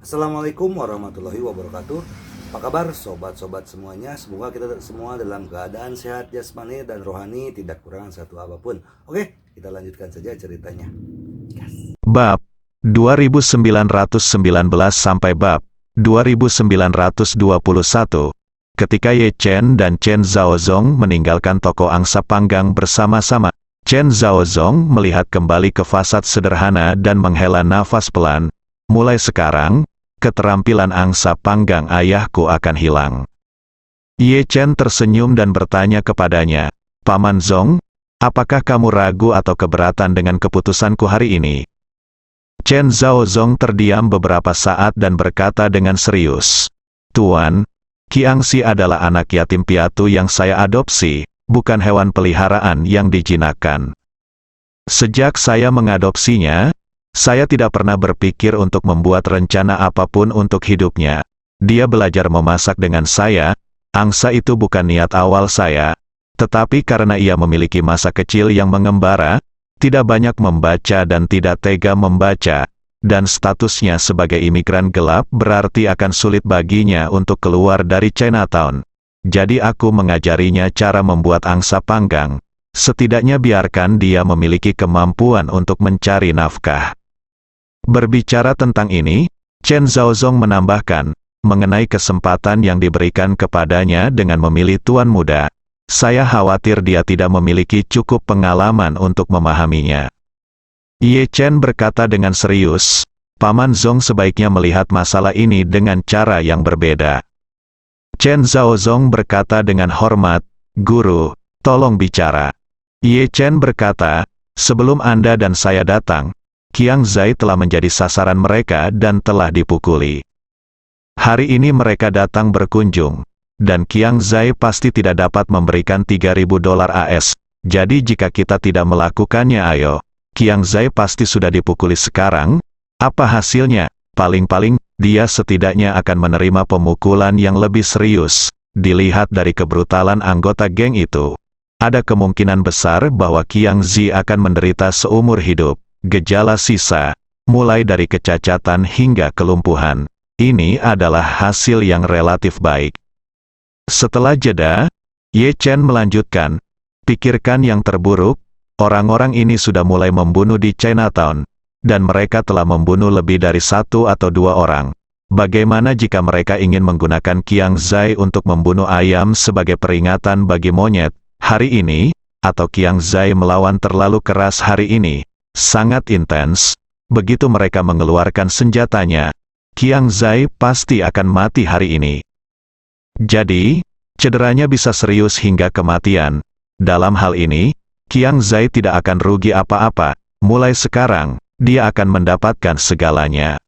Assalamualaikum warahmatullahi wabarakatuh. Apa kabar sobat-sobat semuanya? Semoga kita semua dalam keadaan sehat jasmani dan rohani, tidak kurang satu apapun. Oke, kita lanjutkan saja ceritanya. Bab 2919 sampai bab 2921. Ketika Ye Chen dan Chen Zhaozong meninggalkan toko angsa panggang bersama-sama, Chen Zhaozong melihat kembali ke fasad sederhana dan menghela nafas pelan. Mulai sekarang, keterampilan angsa panggang ayahku akan hilang. Ye Chen tersenyum dan bertanya kepadanya, "Paman Zong, apakah kamu ragu atau keberatan dengan keputusanku hari ini?" Chen Zhaozong terdiam beberapa saat dan berkata dengan serius, "Tuan, Qiangxi adalah anak yatim piatu yang saya adopsi, bukan hewan peliharaan yang dijinakkan. Sejak saya mengadopsinya, saya tidak pernah berpikir untuk membuat rencana apapun untuk hidupnya. Dia belajar memasak dengan saya, angsa itu bukan niat awal saya, tetapi karena ia memiliki masa kecil yang mengembara, tidak banyak membaca dan tidak tega membaca, dan statusnya sebagai imigran gelap berarti akan sulit baginya untuk keluar dari Chinatown. Jadi aku mengajarinya cara membuat angsa panggang. Setidaknya biarkan dia memiliki kemampuan untuk mencari nafkah." Berbicara tentang ini, Chen Zhaozong menambahkan, mengenai kesempatan yang diberikan kepadanya dengan memilih tuan muda. Saya khawatir dia tidak memiliki cukup pengalaman untuk memahaminya. Ye Chen berkata dengan serius, "Paman Zong sebaiknya melihat masalah ini dengan cara yang berbeda." Chen Zhaozong berkata dengan hormat, "Guru, tolong bicara." Ye Chen berkata, "Sebelum Anda dan saya datang, Qiangxi telah menjadi sasaran mereka dan telah dipukuli. Hari ini mereka datang berkunjung, dan Qiangxi pasti tidak dapat memberikan $3.000 AS. Jadi jika kita tidak melakukannya, ayo, Qiangxi pasti sudah dipukuli sekarang. Apa hasilnya? Paling-paling, dia setidaknya akan menerima pemukulan yang lebih serius. Dilihat dari kebrutalan anggota geng itu, ada kemungkinan besar bahwa Qiangxi akan menderita seumur hidup. Gejala sisa, mulai dari kecacatan hingga kelumpuhan. Ini adalah hasil yang relatif baik." Setelah jeda, Ye Chen melanjutkan, "Pikirkan yang terburuk, orang-orang ini sudah mulai membunuh di Chinatown, dan mereka telah membunuh lebih dari 1 atau 2 orang. Bagaimana jika mereka ingin menggunakan Qiangxi untuk membunuh ayam sebagai peringatan bagi monyet hari ini, atau Qiangxi melawan terlalu keras hari ini, sangat intens, begitu mereka mengeluarkan senjatanya, Qiangxi pasti akan mati hari ini. Jadi, cederanya bisa serius hingga kematian. Dalam hal ini, Qiangxi tidak akan rugi apa-apa. Mulai sekarang, dia akan mendapatkan segalanya.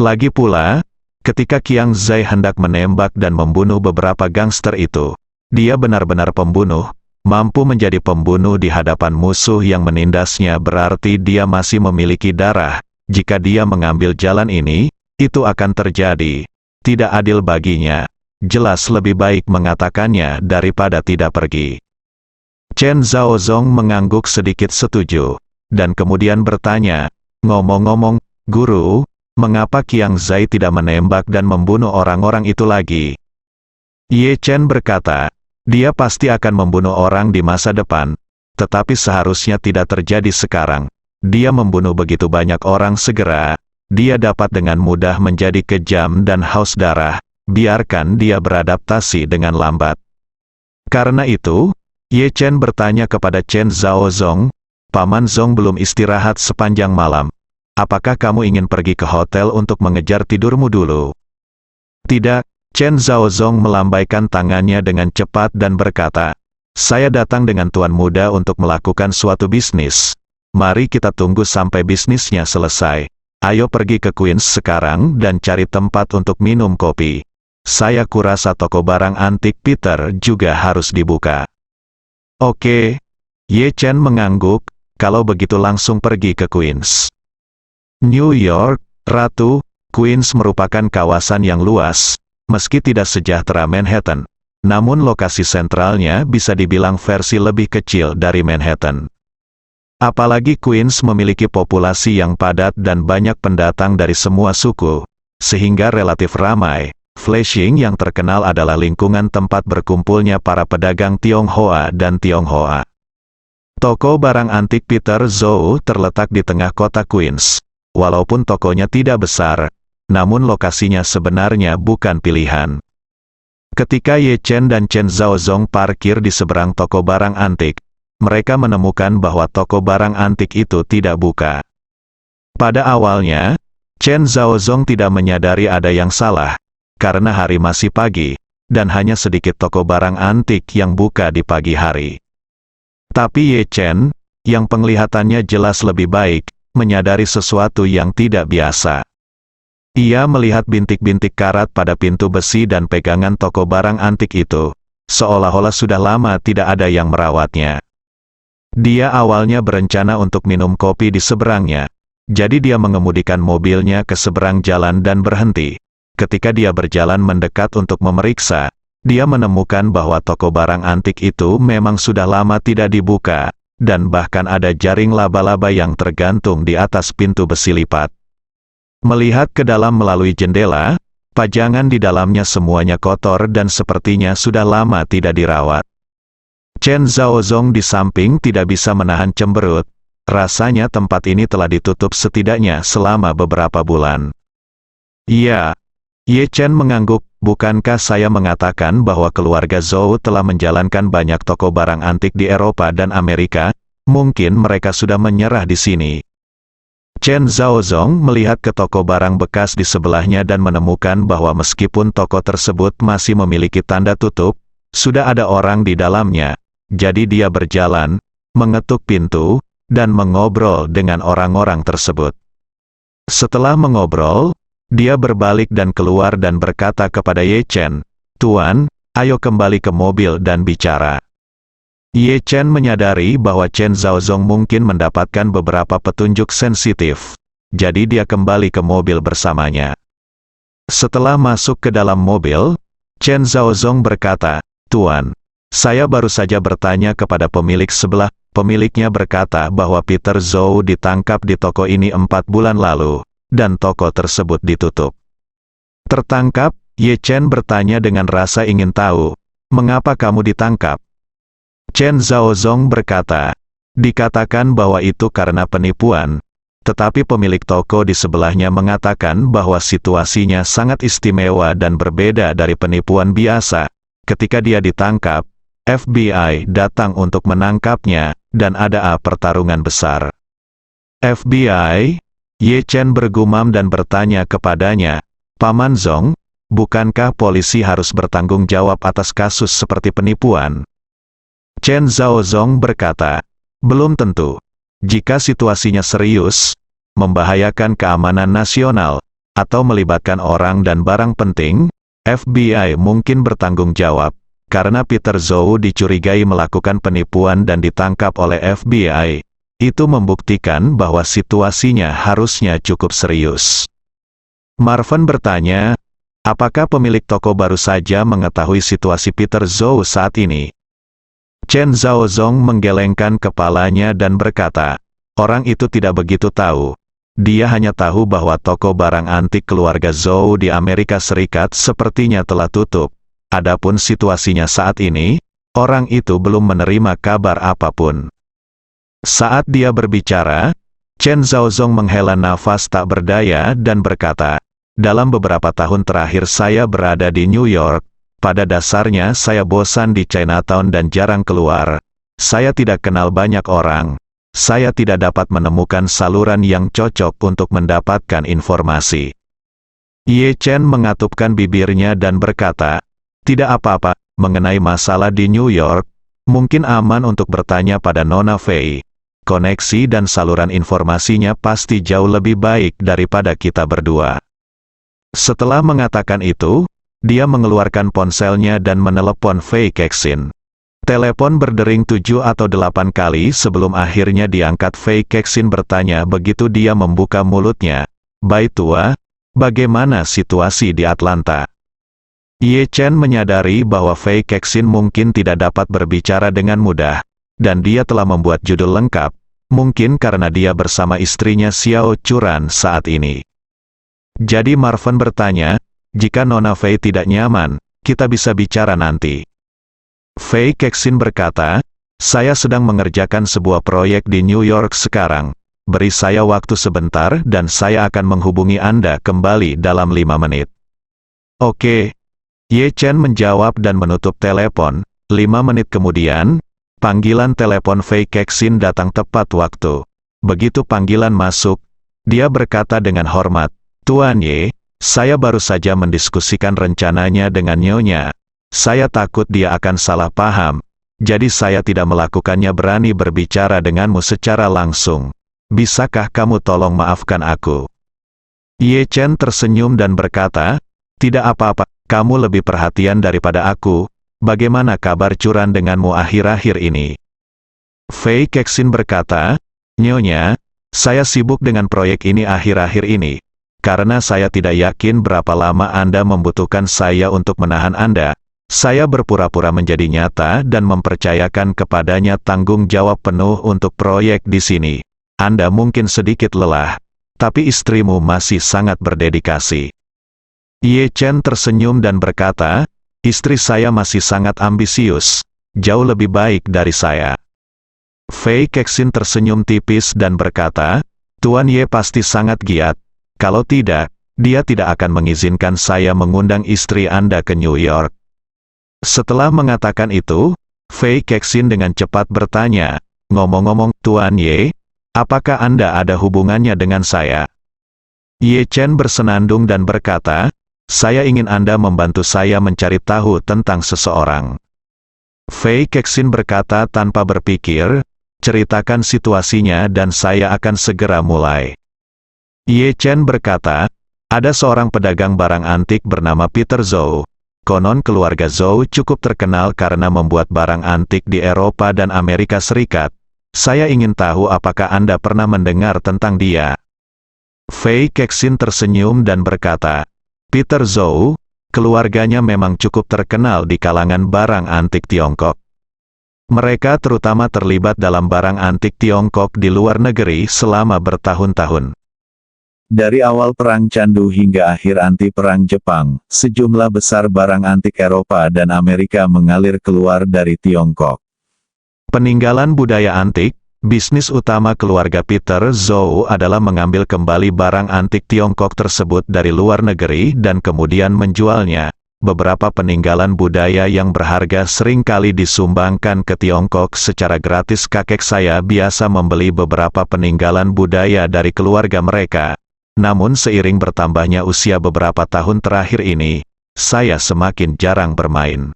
Lagi pula, ketika Qiangxi hendak menembak dan membunuh beberapa gangster itu, dia benar-benar pembunuh, mampu menjadi pembunuh di hadapan musuh yang menindasnya, berarti dia masih memiliki darah. Jika dia mengambil jalan ini, itu akan terjadi. Tidak adil baginya. Jelas lebih baik mengatakannya daripada tidak pergi." Chen Zhaozong mengangguk sedikit setuju, dan kemudian bertanya, "Ngomong-ngomong, Guru, mengapa Qiangxi tidak menembak dan membunuh orang-orang itu lagi?" Ye Chen berkata, "Dia pasti akan membunuh orang di masa depan, tetapi seharusnya tidak terjadi sekarang. Dia membunuh begitu banyak orang segera, dia dapat dengan mudah menjadi kejam dan haus darah. Biarkan dia beradaptasi dengan lambat." Karena itu, Ye Chen bertanya kepada Chen Zhaozong, "Paman Zong belum istirahat sepanjang malam. Apakah kamu ingin pergi ke hotel untuk mengejar tidurmu dulu?" "Tidak." Chen Zhaozong melambaikan tangannya dengan cepat dan berkata, "Saya datang dengan tuan muda untuk melakukan suatu bisnis. Mari kita tunggu sampai bisnisnya selesai. Ayo pergi ke Queens sekarang dan cari tempat untuk minum kopi. Saya kurasa toko barang antik Peter juga harus dibuka." "Oke." Ye Chen mengangguk, "Kalau begitu langsung pergi ke Queens." New York, Ratu. Queens merupakan kawasan yang luas. Meski tidak sejahtera Manhattan, namun lokasi sentralnya bisa dibilang versi lebih kecil dari Manhattan. Apalagi Queens memiliki populasi yang padat dan banyak pendatang dari semua suku, sehingga relatif ramai. Flushing yang terkenal adalah lingkungan tempat berkumpulnya para pedagang Tionghoa dan Tionghoa. Toko barang antik Peter Zhou terletak di tengah kota Queens. Walaupun tokonya tidak besar, namun lokasinya sebenarnya bukan pilihan. Ketika Ye Chen dan Chen Zhaozong parkir di seberang toko barang antik, mereka menemukan bahwa toko barang antik itu tidak buka. Pada awalnya, Chen Zhaozong tidak menyadari ada yang salah, karena hari masih pagi, dan hanya sedikit toko barang antik yang buka di pagi hari. Tapi Ye Chen, yang penglihatannya jelas lebih baik, menyadari sesuatu yang tidak biasa. Ia melihat bintik-bintik karat pada pintu besi dan pegangan toko barang antik itu, seolah-olah sudah lama tidak ada yang merawatnya. Dia awalnya berencana untuk minum kopi di seberangnya, jadi dia mengemudikan mobilnya ke seberang jalan dan berhenti. Ketika dia berjalan mendekat untuk memeriksa, dia menemukan bahwa toko barang antik itu memang sudah lama tidak dibuka, dan bahkan ada jaring laba-laba yang tergantung di atas pintu besi lipat. Melihat ke dalam melalui jendela, pajangan di dalamnya semuanya kotor dan sepertinya sudah lama tidak dirawat. Chen Zhaozong di samping tidak bisa menahan cemberut, rasanya tempat ini telah ditutup setidaknya selama beberapa bulan. Iya, Ye Chen mengangguk, bukankah saya mengatakan bahwa keluarga Zhou telah menjalankan banyak toko barang antik di Eropa dan Amerika, mungkin mereka sudah menyerah di sini. Chen Zhaozong melihat ke toko barang bekas di sebelahnya dan menemukan bahwa meskipun toko tersebut masih memiliki tanda tutup, sudah ada orang di dalamnya. Jadi dia berjalan, mengetuk pintu, dan mengobrol dengan orang-orang tersebut. Setelah mengobrol, dia berbalik dan keluar dan berkata kepada Ye Chen, "Tuan, ayo kembali ke mobil dan bicara." Ye Chen menyadari bahwa Chen Zhaozong mungkin mendapatkan beberapa petunjuk sensitif, jadi dia kembali ke mobil bersamanya. Setelah masuk ke dalam mobil, Chen Zhaozong berkata, "Tuan, saya baru saja bertanya kepada pemilik sebelah." Pemiliknya berkata bahwa Peter Zhou ditangkap di toko ini 4 bulan lalu, dan toko tersebut ditutup. Tertangkap, Ye Chen bertanya dengan rasa ingin tahu, "Mengapa kamu ditangkap?" Chen Zhaozong berkata, "Dikatakan bahwa itu karena penipuan, tetapi pemilik toko di sebelahnya mengatakan bahwa situasinya sangat istimewa dan berbeda dari penipuan biasa. Ketika dia ditangkap, FBI datang untuk menangkapnya, dan ada pertarungan besar." FBI? Ye Chen bergumam dan bertanya kepadanya, "Paman Zong, bukankah polisi harus bertanggung jawab atas kasus seperti penipuan?" Chen Zhaozong berkata, "Belum tentu. Jika situasinya serius, membahayakan keamanan nasional, atau melibatkan orang dan barang penting, FBI mungkin bertanggung jawab, karena Peter Zhou dicurigai melakukan penipuan dan ditangkap oleh FBI. Itu membuktikan bahwa situasinya harusnya cukup serius." Marvin bertanya, "Apakah pemilik toko baru saja mengetahui situasi Peter Zhou saat ini?" Chen Zhaozong menggelengkan kepalanya dan berkata, "Orang itu tidak begitu tahu. Dia hanya tahu bahwa toko barang antik keluarga Zhou di Amerika Serikat sepertinya telah tutup. Adapun situasinya saat ini, orang itu belum menerima kabar apapun." Saat dia berbicara, Chen Zhaozong menghela nafas tak berdaya dan berkata, "Dalam beberapa tahun terakhir saya berada di New York. Pada dasarnya saya bosan di Chinatown dan jarang keluar. Saya tidak kenal banyak orang. Saya tidak dapat menemukan saluran yang cocok untuk mendapatkan informasi." Ye Chen mengatupkan bibirnya dan berkata, "Tidak apa-apa, mengenai masalah di New York, mungkin aman untuk bertanya pada Nona Fei. Koneksi dan saluran informasinya pasti jauh lebih baik daripada kita berdua." Setelah mengatakan itu, dia mengeluarkan ponselnya dan menelepon Fei Kexin. Telepon berdering 7 atau 8 kali sebelum akhirnya diangkat. Fei Kexin bertanya begitu dia membuka mulutnya, "Bai tua, bagaimana situasi di Atlanta?" Ye Chen menyadari bahwa Fei Kexin mungkin tidak dapat berbicara dengan mudah, dan dia telah membuat judul lengkap, mungkin karena dia bersama istrinya Xiao Churan saat ini. Jadi Marvin bertanya, jika Nona Fei tidak nyaman, kita bisa bicara nanti. Fei Kexin berkata, saya sedang mengerjakan sebuah proyek di New York sekarang. Beri saya waktu sebentar dan saya akan menghubungi Anda kembali dalam 5 menit. Oke. Ye Chen menjawab dan menutup telepon. 5 menit kemudian, panggilan telepon Fei Kexin datang tepat waktu. Begitu panggilan masuk, dia berkata dengan hormat, Tuan Ye, saya baru saja mendiskusikan rencananya dengan Nyonya. Saya takut dia akan salah paham, jadi saya tidak melakukannya berani berbicara denganmu secara langsung. Bisakah kamu tolong maafkan aku? Ye Chen tersenyum dan berkata, tidak apa-apa, kamu lebih perhatian daripada aku. Bagaimana kabar curan denganmu akhir-akhir ini? Fei Kexin berkata, Nyonya, saya sibuk dengan proyek ini akhir-akhir ini. Karena saya tidak yakin berapa lama Anda membutuhkan saya untuk menahan Anda, saya berpura-pura menjadi nyata dan mempercayakan kepadanya tanggung jawab penuh untuk proyek di sini. Anda mungkin sedikit lelah, tapi istrimu masih sangat berdedikasi. Ye Chen tersenyum dan berkata, istri saya masih sangat ambisius, jauh lebih baik dari saya. Fei Kexin tersenyum tipis dan berkata, Tuan Ye pasti sangat giat. Kalau tidak, dia tidak akan mengizinkan saya mengundang istri Anda ke New York. Setelah mengatakan itu, Fei Kexin dengan cepat bertanya, ngomong-ngomong, Tuan Ye, apakah Anda ada hubungannya dengan saya? Ye Chen bersenandung dan berkata, saya ingin Anda membantu saya mencari tahu tentang seseorang. Fei Kexin berkata tanpa berpikir, ceritakan situasinya dan saya akan segera mulai. Ye Chen berkata, ada seorang pedagang barang antik bernama Peter Zhou. Konon keluarga Zhou cukup terkenal karena membuat barang antik di Eropa dan Amerika Serikat. Saya ingin tahu apakah Anda pernah mendengar tentang dia. Fei Kexin tersenyum dan berkata, Peter Zhou, keluarganya memang cukup terkenal di kalangan barang antik Tiongkok. Mereka terutama terlibat dalam barang antik Tiongkok di luar negeri selama bertahun-tahun. Dari awal Perang Candu hingga akhir anti-perang Jepang, sejumlah besar barang antik Eropa dan Amerika mengalir keluar dari Tiongkok. Peninggalan budaya antik, bisnis utama keluarga Peter Zhou adalah mengambil kembali barang antik Tiongkok tersebut dari luar negeri dan kemudian menjualnya. Beberapa peninggalan budaya yang berharga seringkali disumbangkan ke Tiongkok secara gratis. Kakek saya biasa membeli beberapa peninggalan budaya dari keluarga mereka. Namun seiring bertambahnya usia beberapa tahun terakhir ini, saya semakin jarang bermain.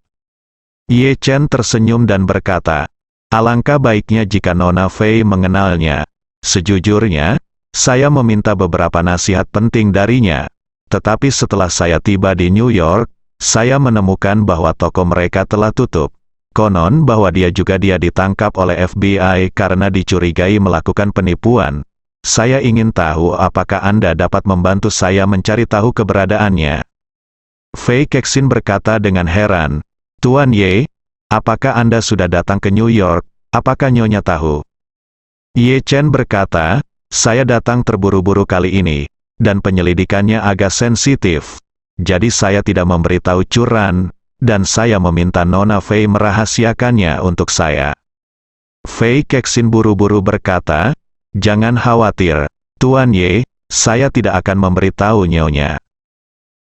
Ye Chen tersenyum dan berkata, alangkah baiknya jika Nona Fei mengenalnya. Sejujurnya, saya meminta beberapa nasihat penting darinya. Tetapi setelah saya tiba di New York, saya menemukan bahwa toko mereka telah tutup. Konon bahwa dia ditangkap oleh FBI karena dicurigai melakukan penipuan. Saya ingin tahu apakah Anda dapat membantu saya mencari tahu keberadaannya. Fei Kexin berkata dengan heran, Tuan Ye, apakah Anda sudah datang ke New York? Apakah Nyonya tahu? Ye Chen berkata, saya datang terburu-buru kali ini, dan penyelidikannya agak sensitif. Jadi saya tidak memberitahu curan, dan saya meminta Nona Fei merahasiakannya untuk saya. Fei Kexin buru-buru berkata, jangan khawatir, Tuan Ye, saya tidak akan memberitahu Nyonya.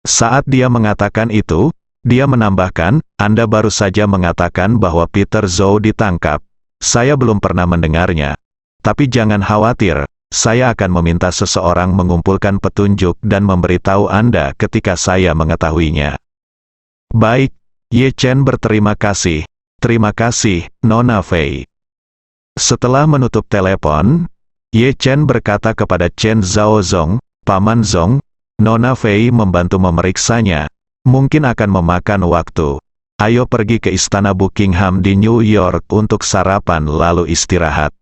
Saat dia mengatakan itu, dia menambahkan, Anda baru saja mengatakan bahwa Peter Zhou ditangkap. Saya belum pernah mendengarnya. Tapi jangan khawatir, saya akan meminta seseorang mengumpulkan petunjuk dan memberitahu Anda ketika saya mengetahuinya. Baik, Ye Chen berterima kasih. Terima kasih, Nona Fei. Setelah menutup telepon, Ye Chen berkata kepada Chen Zhaozong, Paman Zong, Nona Fei membantu memeriksanya. Mungkin akan memakan waktu. Ayo pergi ke Istana Buckingham di New York untuk sarapan lalu istirahat.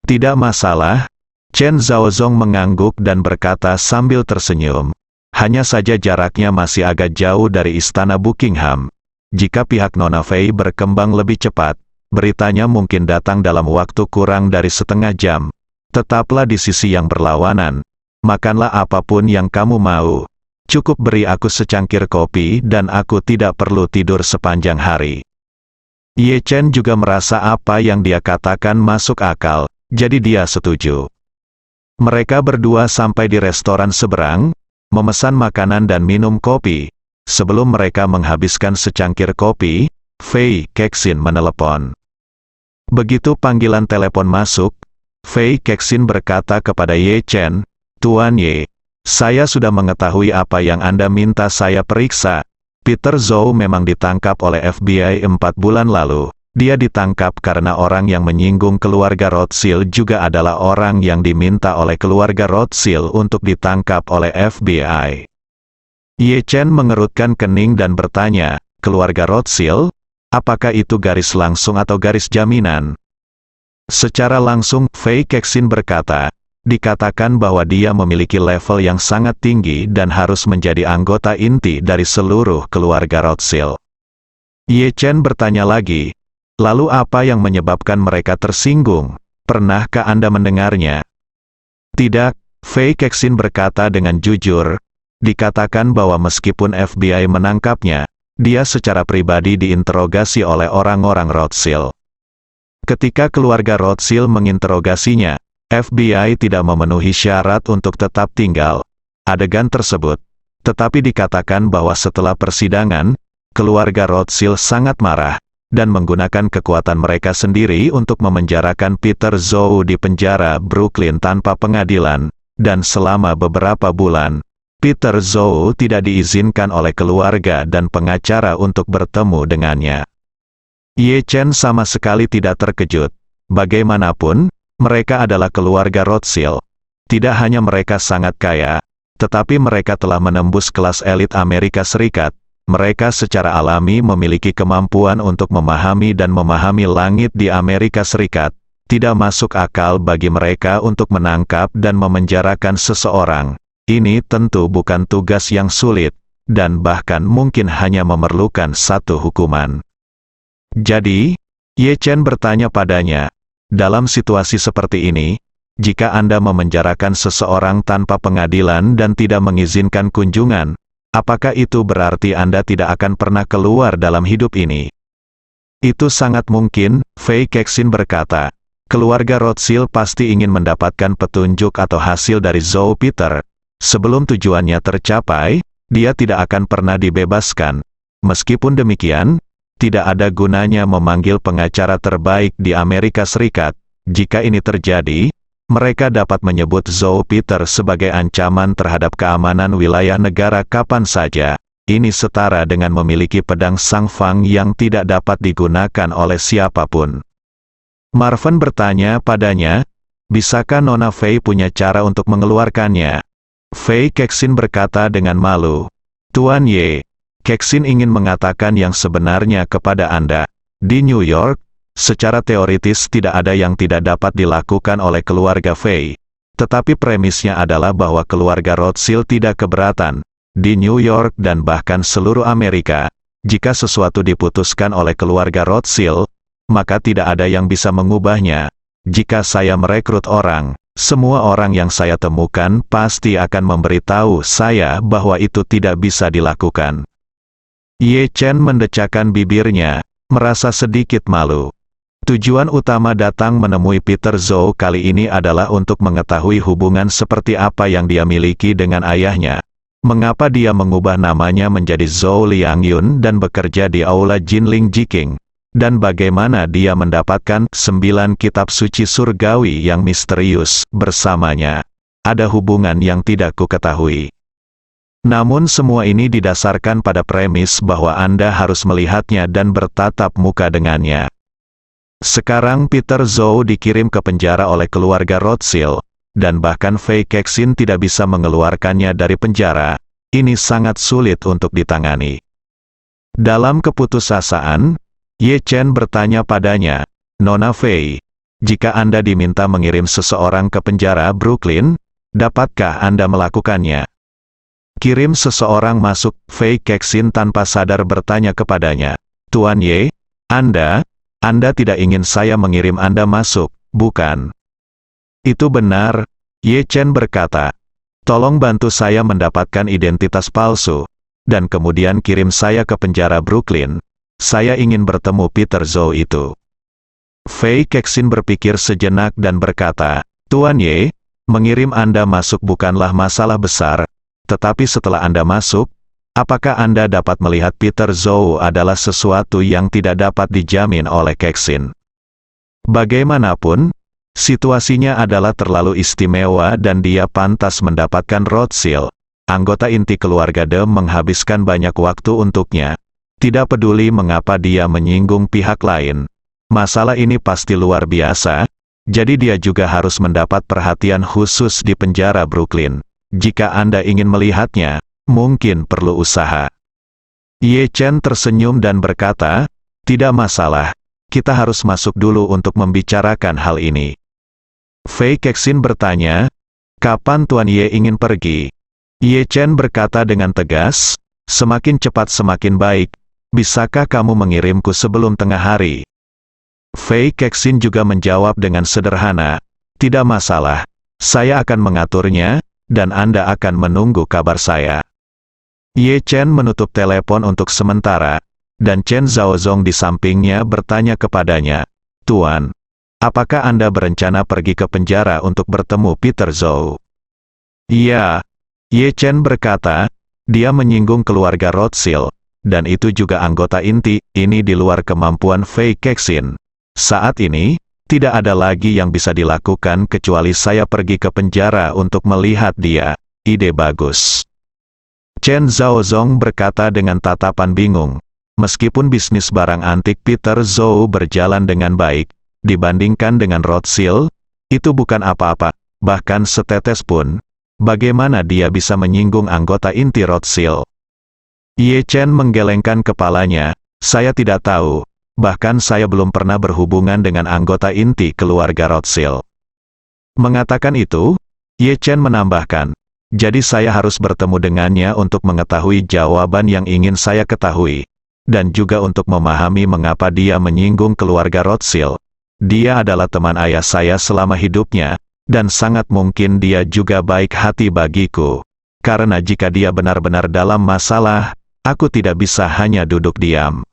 Tidak masalah. Chen Zhaozong mengangguk dan berkata sambil tersenyum. Hanya saja jaraknya masih agak jauh dari Istana Buckingham. Jika pihak Nona Fei berkembang lebih cepat, beritanya mungkin datang dalam waktu kurang dari setengah jam. Tetaplah di sisi yang berlawanan. Makanlah apapun yang kamu mau. Cukup beri aku secangkir kopi dan aku tidak perlu tidur sepanjang hari. Ye Chen juga merasa apa yang dia katakan masuk akal, jadi dia setuju. Mereka berdua sampai di restoran seberang, memesan makanan dan minum kopi. Sebelum mereka menghabiskan secangkir kopi, Fei Kexin menelepon. Begitu panggilan telepon masuk, Fei Kexin berkata kepada Ye Chen, "Tuan Ye, saya sudah mengetahui apa yang Anda minta saya periksa. Peter Zhou memang ditangkap oleh FBI 4 bulan lalu. Dia ditangkap karena orang yang menyinggung keluarga Rothschild juga adalah orang yang diminta oleh keluarga Rothschild untuk ditangkap oleh FBI." Ye Chen mengerutkan kening dan bertanya, "Keluarga Rothschild? Apakah itu garis langsung atau garis jaminan?" Secara langsung, Fei Kexin berkata, dikatakan bahwa dia memiliki level yang sangat tinggi dan harus menjadi anggota inti dari seluruh keluarga Rothschild. Ye Chen bertanya lagi, "Lalu apa yang menyebabkan mereka tersinggung? Pernahkah Anda mendengarnya?" "Tidak," Fei Kexin berkata dengan jujur. Dikatakan bahwa meskipun FBI menangkapnya, dia secara pribadi diinterogasi oleh orang-orang Rothschild. Ketika keluarga Rothschild menginterogasinya, FBI tidak memenuhi syarat untuk tetap tinggal adegan tersebut. Tetapi dikatakan bahwa setelah persidangan, keluarga Rothschild sangat marah, dan menggunakan kekuatan mereka sendiri untuk memenjarakan Peter Zhou di penjara Brooklyn tanpa pengadilan, dan selama beberapa bulan, Peter Zhou tidak diizinkan oleh keluarga dan pengacara untuk bertemu dengannya. Ye Chen sama sekali tidak terkejut. Bagaimanapun, mereka adalah keluarga Rothschild. Tidak hanya mereka sangat kaya, tetapi mereka telah menembus kelas elit Amerika Serikat. Mereka secara alami memiliki kemampuan untuk memahami dan memahami langit di Amerika Serikat. Tidak masuk akal bagi mereka untuk menangkap dan memenjarakan seseorang. Ini tentu bukan tugas yang sulit, dan bahkan mungkin hanya memerlukan satu hukuman. Jadi, Ye Chen bertanya padanya, "Dalam situasi seperti ini, jika Anda memenjarakan seseorang tanpa pengadilan dan tidak mengizinkan kunjungan, apakah itu berarti Anda tidak akan pernah keluar dalam hidup ini?" "Itu sangat mungkin," Fei Kexin berkata. "Keluarga Rothschild pasti ingin mendapatkan petunjuk atau hasil dari Zhou Peter. Sebelum tujuannya tercapai, dia tidak akan pernah dibebaskan. Meskipun demikian, tidak ada gunanya memanggil pengacara terbaik di Amerika Serikat. Jika ini terjadi, mereka dapat menyebut Zhou Peter sebagai ancaman terhadap keamanan wilayah negara kapan saja. Ini setara dengan memiliki pedang Sang Fang yang tidak dapat digunakan oleh siapapun." Marvin bertanya padanya, "Bisakah Nona Fei punya cara untuk mengeluarkannya?" Fei Kexin berkata dengan malu, "Tuan Ye, Kexin ingin mengatakan yang sebenarnya kepada Anda. Di New York, secara teoritis tidak ada yang tidak dapat dilakukan oleh keluarga Fei. Tetapi premisnya adalah bahwa keluarga Rothschild tidak keberatan. Di New York dan bahkan seluruh Amerika, jika sesuatu diputuskan oleh keluarga Rothschild, maka tidak ada yang bisa mengubahnya. Jika saya merekrut orang, semua orang yang saya temukan pasti akan memberitahu saya bahwa itu tidak bisa dilakukan." Ye Chen mendecakkan bibirnya, merasa sedikit malu. Tujuan utama datang menemui Peter Zhou kali ini adalah untuk mengetahui hubungan seperti apa yang dia miliki dengan ayahnya. Mengapa dia mengubah namanya menjadi Zhou Liangyun dan bekerja di Aula Jinling Jiking? Dan bagaimana dia mendapatkan 9 kitab suci surgawi yang misterius bersamanya? Ada hubungan yang tidak kuketahui. Namun semua ini didasarkan pada premis bahwa Anda harus melihatnya dan bertatap muka dengannya. Sekarang Peter Zhou dikirim ke penjara oleh keluarga Rothschild, dan bahkan Fei Kexin tidak bisa mengeluarkannya dari penjara. Ini sangat sulit untuk ditangani. Dalam keputusasaan, Ye Chen bertanya padanya, "Nona Fei, jika Anda diminta mengirim seseorang ke penjara Brooklyn, dapatkah Anda melakukannya?" "Kirim seseorang masuk," Fei Kexin tanpa sadar bertanya kepadanya. "Tuan Ye, Anda tidak ingin saya mengirim Anda masuk, bukan?" "Itu benar," Ye Chen berkata. Tolong bantu saya mendapatkan identitas palsu, dan kemudian kirim saya ke penjara Brooklyn. Saya ingin bertemu Peter Zhou itu. Fei Kexin berpikir sejenak dan berkata, Tuan Ye, mengirim Anda masuk bukanlah masalah besar, tetapi setelah Anda masuk, apakah Anda dapat melihat Peter Zhou adalah sesuatu yang tidak dapat dijamin oleh Kexin? Bagaimanapun, situasinya adalah terlalu istimewa dan dia pantas mendapatkan Rothschild. Anggota inti keluarga De menghabiskan banyak waktu untuknya. Tidak peduli mengapa dia menyinggung pihak lain. Masalah ini pasti luar biasa, jadi dia juga harus mendapat perhatian khusus di penjara Brooklyn. Jika Anda ingin melihatnya, mungkin perlu usaha. Ye Chen tersenyum dan berkata, tidak masalah, kita harus masuk dulu untuk membicarakan hal ini. Fei Kexin bertanya, kapan Tuan Ye ingin pergi? Ye Chen berkata dengan tegas, semakin cepat semakin baik, bisakah kamu mengirimku sebelum tengah hari? Fei Kexin juga menjawab dengan sederhana, tidak masalah, saya akan mengaturnya, dan Anda akan menunggu kabar saya. Ye Chen menutup telepon untuk sementara, dan Chen Zhaozong di sampingnya bertanya kepadanya, Tuan, apakah Anda berencana pergi ke penjara untuk bertemu Peter Zhou? Iya, Ye Chen berkata, dia menyinggung keluarga Rothschild, dan itu juga anggota inti, ini di luar kemampuan Fei Kexin. Saat ini, tidak ada lagi yang bisa dilakukan kecuali saya pergi ke penjara untuk melihat dia. Ide bagus. Chen Zhaozong berkata dengan tatapan bingung. Meskipun bisnis barang antik Peter Zhou berjalan dengan baik, dibandingkan dengan Rothschild, itu bukan apa-apa, bahkan setetes pun. Bagaimana dia bisa menyinggung anggota inti Rothschild? Ye Chen menggelengkan kepalanya, saya tidak tahu. Bahkan saya belum pernah berhubungan dengan anggota inti keluarga Rothschild. Mengatakan itu, Ye Chen menambahkan, jadi saya harus bertemu dengannya untuk mengetahui jawaban yang ingin saya ketahui, dan juga untuk memahami mengapa dia menyinggung keluarga Rothschild. Dia adalah teman ayah saya selama hidupnya, dan sangat mungkin dia juga baik hati bagiku. Karena jika dia benar-benar dalam masalah, aku tidak bisa hanya duduk diam.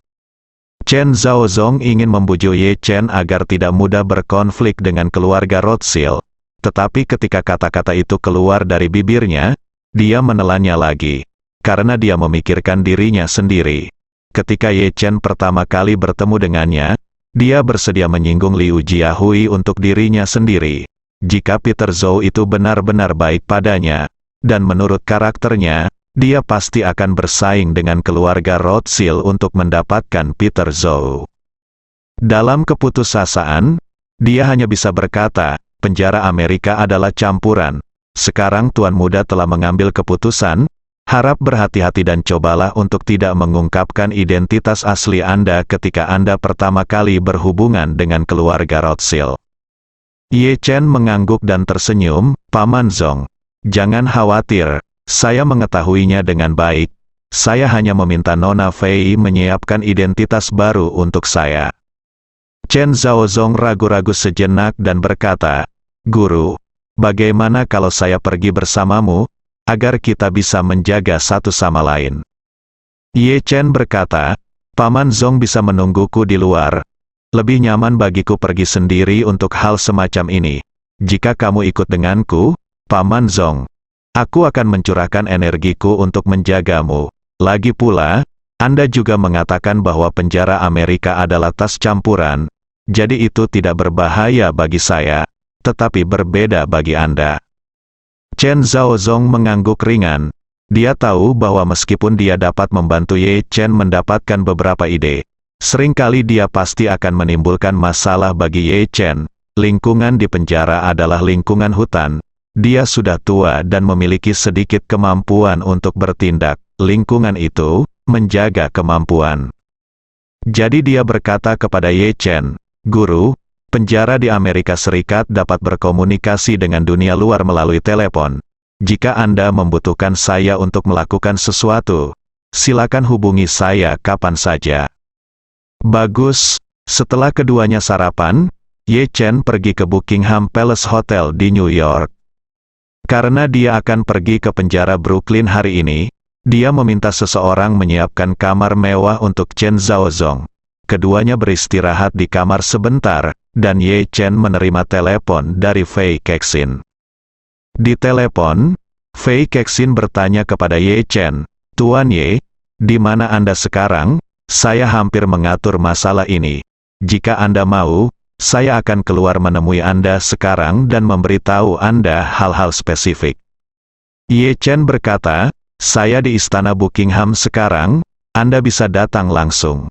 Chen Zhaozong ingin membujuk Ye Chen agar tidak mudah berkonflik dengan keluarga Rothschild. Tetapi ketika kata-kata itu keluar dari bibirnya, dia menelannya lagi. Karena dia memikirkan dirinya sendiri. Ketika Ye Chen pertama kali bertemu dengannya, dia bersedia menyinggung Liu Jiahui untuk dirinya sendiri. Jika Peter Zhou itu benar-benar baik padanya, dan menurut karakternya, dia pasti akan bersaing dengan keluarga Rothschild untuk mendapatkan Peter Zhou. Dalam keputusasaan, dia hanya bisa berkata, penjara Amerika adalah campuran. Sekarang Tuan Muda telah mengambil keputusan, harap berhati-hati dan cobalah untuk tidak mengungkapkan identitas asli Anda ketika Anda pertama kali berhubungan dengan keluarga Rothschild. Ye Chen mengangguk dan tersenyum, Paman Zong. Jangan khawatir. Saya mengetahuinya dengan baik. Saya hanya meminta Nona Fei menyiapkan identitas baru untuk saya. Chen Zhaozong ragu-ragu sejenak dan berkata, Guru, bagaimana kalau saya pergi bersamamu, agar kita bisa menjaga satu sama lain? Ye Chen berkata, Paman Zong bisa menungguku di luar. Lebih nyaman bagiku pergi sendiri untuk hal semacam ini. Jika kamu ikut denganku, Paman Zong, aku akan mencurahkan energiku untuk menjagamu. Lagi pula, Anda juga mengatakan bahwa penjara Amerika adalah tas campuran, jadi itu tidak berbahaya bagi saya, tetapi berbeda bagi Anda. Chen Zhaozong mengangguk ringan. Dia tahu bahwa meskipun dia dapat membantu Ye Chen mendapatkan beberapa ide, seringkali dia pasti akan menimbulkan masalah bagi Ye Chen. Lingkungan di penjara adalah lingkungan hutan. Dia sudah tua dan memiliki sedikit kemampuan untuk bertindak. Lingkungan itu menjaga kemampuan. Jadi dia berkata kepada Ye Chen, Guru, penjara di Amerika Serikat dapat berkomunikasi dengan dunia luar melalui telepon. Jika Anda membutuhkan saya untuk melakukan sesuatu, silakan hubungi saya kapan saja. Bagus. Setelah keduanya sarapan, Ye Chen pergi ke Buckingham Palace Hotel di New York. Karena dia akan pergi ke penjara Brooklyn hari ini, dia meminta seseorang menyiapkan kamar mewah untuk Chen Zaozong. Keduanya beristirahat di kamar sebentar, dan Ye Chen menerima telepon dari Fei Kexin. Di telepon, Fei Kexin bertanya kepada Ye Chen, "Tuan Ye, di mana Anda sekarang? Saya hampir mengatur masalah ini. Jika Anda mau, saya akan keluar menemui Anda sekarang dan memberitahu Anda hal-hal spesifik." Ye Chen berkata, "Saya di Istana Buckingham sekarang, Anda bisa datang langsung."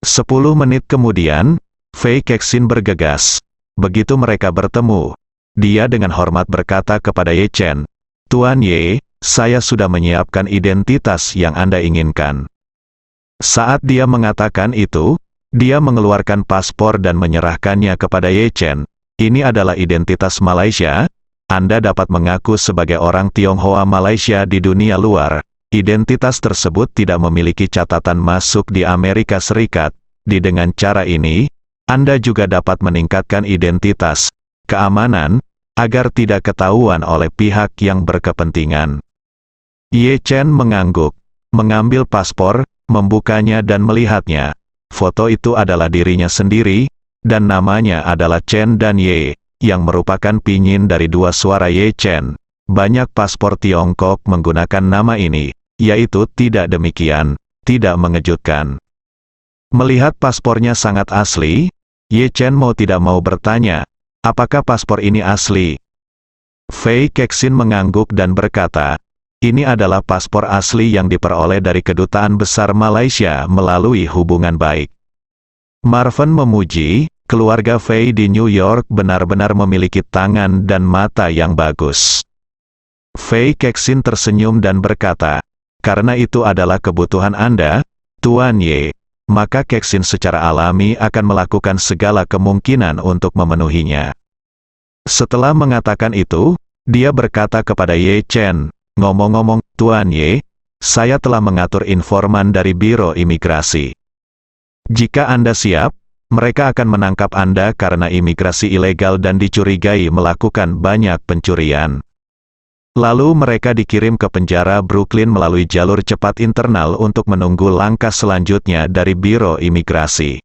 10 menit kemudian, Fei Kexin bergegas. Begitu mereka bertemu, dia dengan hormat berkata kepada Ye Chen, "Tuan Ye, saya sudah menyiapkan identitas yang Anda inginkan." Saat dia mengatakan itu, dia mengeluarkan paspor dan menyerahkannya kepada Ye Chen. "Ini adalah identitas Malaysia. Anda dapat mengaku sebagai orang Tionghoa Malaysia di dunia luar. Identitas tersebut tidak memiliki catatan masuk di Amerika Serikat. Dengan cara ini, Anda juga dapat meningkatkan identitas, keamanan, agar tidak ketahuan oleh pihak yang berkepentingan." Ye Chen mengangguk, mengambil paspor, membukanya dan melihatnya. Foto itu adalah dirinya sendiri, dan namanya adalah Chen dan Ye, yang merupakan pinyin dari dua suara Ye Chen. Banyak paspor Tiongkok menggunakan nama ini, yaitu tidak demikian, tidak mengejutkan. Melihat paspornya sangat asli, Ye Chen mau tidak mau bertanya, "Apakah paspor ini asli?" Fei Kexin mengangguk dan berkata, "Ini adalah paspor asli yang diperoleh dari Kedutaan Besar Malaysia melalui hubungan baik." Marvin memuji, keluarga Fei di New York benar-benar memiliki tangan dan mata yang bagus. Fei Kexin tersenyum dan berkata, "Karena itu adalah kebutuhan Anda, Tuan Ye, maka Kexin secara alami akan melakukan segala kemungkinan untuk memenuhinya." Setelah mengatakan itu, dia berkata kepada Ye Chen, "Ngomong-ngomong, Tuan Ye, saya telah mengatur informan dari Biro Imigrasi. Jika Anda siap, mereka akan menangkap Anda karena imigrasi ilegal dan dicurigai melakukan banyak pencurian. Lalu mereka dikirim ke penjara Brooklyn melalui jalur cepat internal untuk menunggu langkah selanjutnya dari Biro Imigrasi.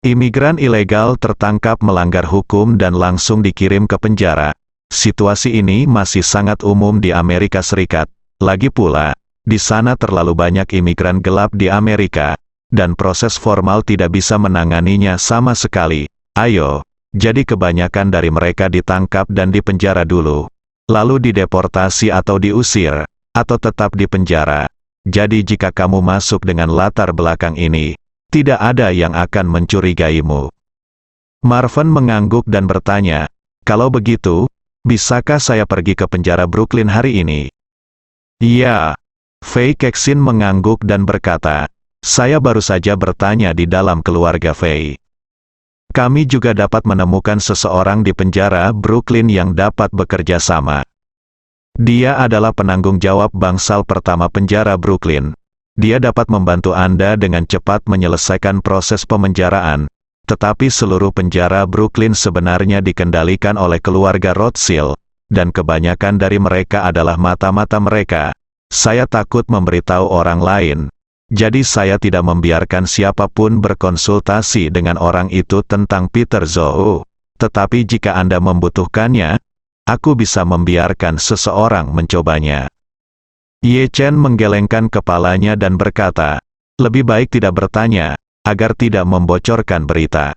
Imigran ilegal tertangkap melanggar hukum dan langsung dikirim ke penjara. Situasi ini masih sangat umum di Amerika Serikat. Lagi pula, di sana terlalu banyak imigran gelap di Amerika, dan proses formal tidak bisa menanganinya sama sekali. Jadi kebanyakan dari mereka ditangkap dan dipenjara dulu, lalu dideportasi atau diusir, atau tetap di penjara. Jadi jika kamu masuk dengan latar belakang ini, tidak ada yang akan mencurigaimu." Marvin mengangguk dan bertanya, "Kalau begitu, bisakah saya pergi ke penjara Brooklyn hari ini?" "Ya." Fei Kexin mengangguk dan berkata, "Saya baru saja bertanya di dalam keluarga Fei. Kami juga dapat menemukan seseorang di penjara Brooklyn yang dapat bekerja sama. Dia adalah penanggung jawab bangsal pertama penjara Brooklyn. Dia dapat membantu Anda dengan cepat menyelesaikan proses pemenjaraan, tetapi seluruh penjara Brooklyn sebenarnya dikendalikan oleh keluarga Rothschild, dan kebanyakan dari mereka adalah mata-mata mereka. Saya takut memberitahu orang lain. Jadi saya tidak membiarkan siapapun berkonsultasi dengan orang itu tentang Peter Zhou. Tetapi jika Anda membutuhkannya, aku bisa membiarkan seseorang mencobanya." Ye Chen menggelengkan kepalanya dan berkata, "Lebih baik tidak bertanya, agar tidak membocorkan berita."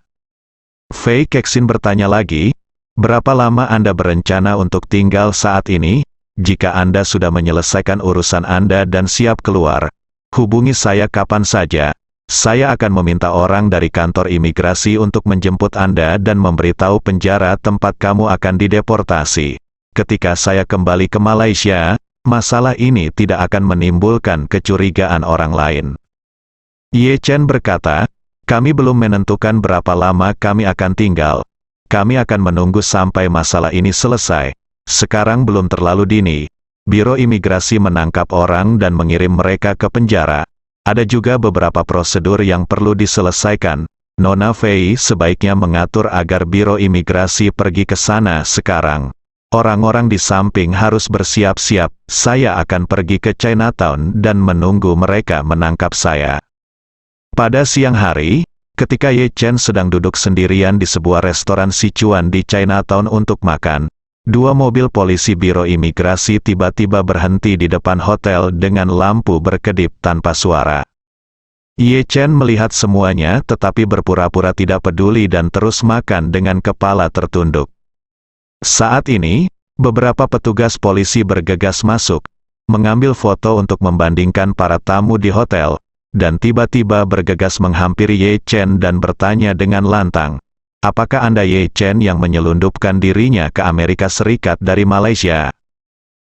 Fei Kexin bertanya lagi, "Berapa lama Anda berencana untuk tinggal saat ini? Jika Anda sudah menyelesaikan urusan Anda dan siap keluar, hubungi saya kapan saja. Saya akan meminta orang dari kantor imigrasi untuk menjemput Anda dan memberitahu penjara tempat kamu akan dideportasi. Ketika saya kembali ke Malaysia, masalah ini tidak akan menimbulkan kecurigaan orang lain." Ye Chen berkata, "Kami belum menentukan berapa lama kami akan tinggal. Kami akan menunggu sampai masalah ini selesai. Sekarang belum terlalu dini. Biro Imigrasi menangkap orang dan mengirim mereka ke penjara. Ada juga beberapa prosedur yang perlu diselesaikan. Nona Fei sebaiknya mengatur agar Biro Imigrasi pergi ke sana sekarang. Orang-orang di samping harus bersiap-siap, saya akan pergi ke Chinatown dan menunggu mereka menangkap saya. Pada siang hari, ketika Ye Chen sedang duduk sendirian di sebuah restoran Sichuan di Chinatown untuk makan, dua mobil polisi Biro Imigrasi tiba-tiba berhenti di depan hotel dengan lampu berkedip tanpa suara. Ye Chen melihat semuanya tetapi berpura-pura tidak peduli dan terus makan dengan kepala tertunduk. Saat ini, beberapa petugas polisi bergegas masuk, mengambil foto untuk membandingkan para tamu di hotel, dan tiba-tiba bergegas menghampiri Ye Chen dan bertanya dengan lantang, "Apakah Anda Ye Chen yang menyelundupkan dirinya ke Amerika Serikat dari Malaysia?"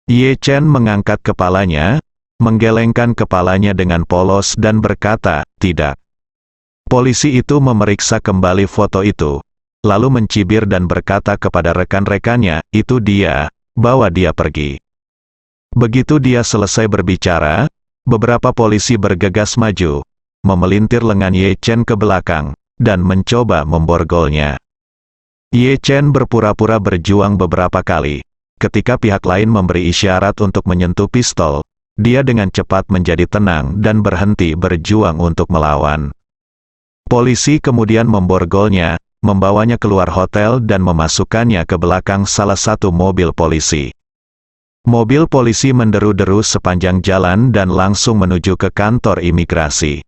Ye Chen mengangkat kepalanya, menggelengkan kepalanya dengan polos dan berkata, "Tidak." Polisi itu memeriksa kembali foto itu, lalu mencibir dan berkata kepada rekan-rekannya, "Itu dia, bawa dia pergi." Begitu dia selesai berbicara, beberapa polisi bergegas maju, memelintir lengan Ye Chen ke belakang, dan mencoba memborgolnya. Ye Chen berpura-pura berjuang beberapa kali. Ketika pihak lain memberi isyarat untuk menyentuh pistol, dia dengan cepat menjadi tenang dan berhenti berjuang untuk melawan. Polisi kemudian memborgolnya, membawanya keluar hotel dan memasukkannya ke belakang salah satu mobil polisi. Mobil polisi menderu-deru sepanjang jalan dan langsung menuju ke kantor imigrasi.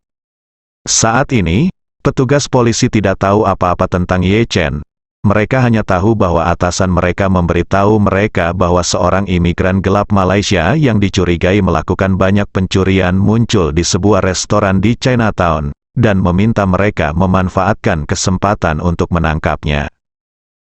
Saat ini, petugas polisi tidak tahu apa-apa tentang Ye Chen. Mereka hanya tahu bahwa atasan mereka memberitahu mereka bahwa seorang imigran gelap Malaysia yang dicurigai melakukan banyak pencurian muncul di sebuah restoran di Chinatown, dan meminta mereka memanfaatkan kesempatan untuk menangkapnya.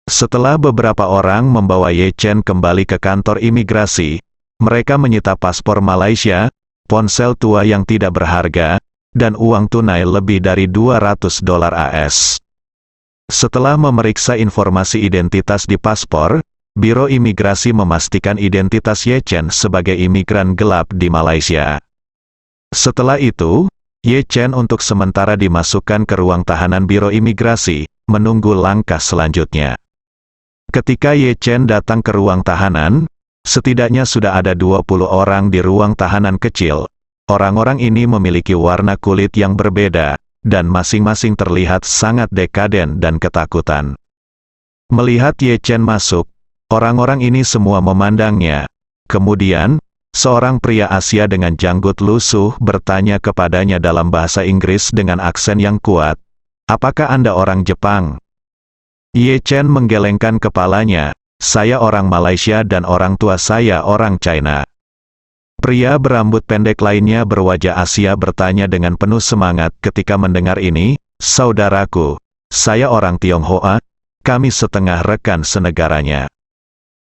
Setelah beberapa orang membawa Ye Chen kembali ke kantor imigrasi, mereka menyita paspor Malaysia, ponsel tua yang tidak berharga, dan uang tunai lebih dari $200 AS. Setelah memeriksa informasi identitas di paspor, Biro Imigrasi memastikan identitas Ye Chen sebagai imigran gelap di Malaysia. Setelah itu, Ye Chen untuk sementara dimasukkan ke ruang tahanan Biro Imigrasi, menunggu langkah selanjutnya. Ketika Ye Chen datang ke ruang tahanan, setidaknya sudah ada 20 orang di ruang tahanan kecil. Orang-orang ini memiliki warna kulit yang berbeda, dan masing-masing terlihat sangat dekaden dan ketakutan. Melihat Ye Chen masuk, orang-orang ini semua memandangnya. Kemudian, seorang pria Asia dengan janggut lusuh bertanya kepadanya dalam bahasa Inggris dengan aksen yang kuat, "Apakah Anda orang Jepang?" Ye Chen menggelengkan kepalanya, "Saya orang Malaysia dan orang tua saya orang China." Pria berambut pendek lainnya berwajah Asia bertanya dengan penuh semangat ketika mendengar ini, "Saudaraku, saya orang Tionghoa, kami setengah rekan senegaranya."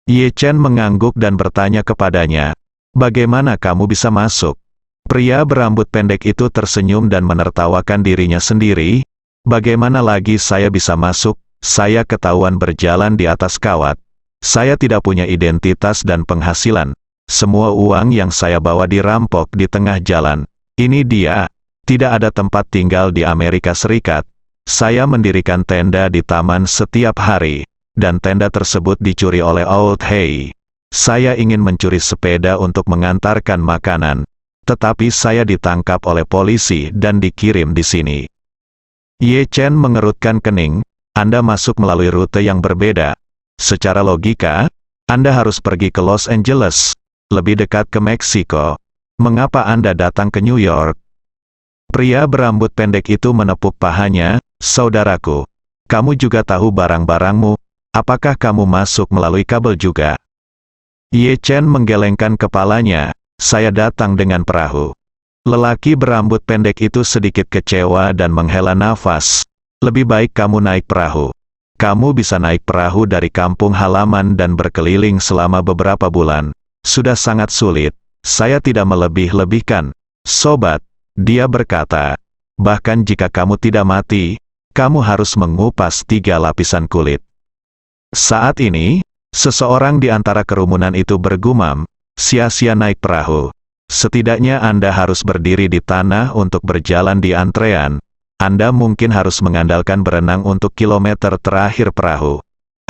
Ye Chen mengangguk dan bertanya kepadanya, "Bagaimana kamu bisa masuk?" Pria berambut pendek itu tersenyum dan menertawakan dirinya sendiri, "Bagaimana lagi saya bisa masuk? Saya ketahuan berjalan di atas kawat. Saya tidak punya identitas dan penghasilan. Semua uang yang saya bawa dirampok di tengah jalan. Ini dia. Tidak ada tempat tinggal di Amerika Serikat. Saya mendirikan tenda di taman setiap hari, dan tenda tersebut dicuri oleh Old Hay. Saya ingin mencuri sepeda untuk mengantarkan makanan, tetapi saya ditangkap oleh polisi dan dikirim di sini." Ye Chen mengerutkan kening, "Anda masuk melalui rute yang berbeda. Secara logika, Anda harus pergi ke Los Angeles, lebih dekat ke Meksiko. Mengapa Anda datang ke New York?" Pria berambut pendek itu menepuk pahanya, "Saudaraku, kamu juga tahu barang-barangmu. Apakah kamu masuk melalui kabel juga?" Ye Chen menggelengkan kepalanya, "Saya datang dengan perahu." Lelaki berambut pendek itu sedikit kecewa dan menghela nafas. "Lebih baik kamu naik perahu. Kamu bisa naik perahu dari kampung halaman dan berkeliling selama beberapa bulan. Sudah sangat sulit, saya tidak melebih-lebihkan. Sobat," dia berkata, "bahkan jika kamu tidak mati, kamu harus mengupas 3 lapisan kulit." Saat ini, seseorang di antara kerumunan itu bergumam, "Sia-sia naik perahu. Setidaknya Anda harus berdiri di tanah untuk berjalan di antrean. Anda mungkin harus mengandalkan berenang untuk kilometer terakhir perahu.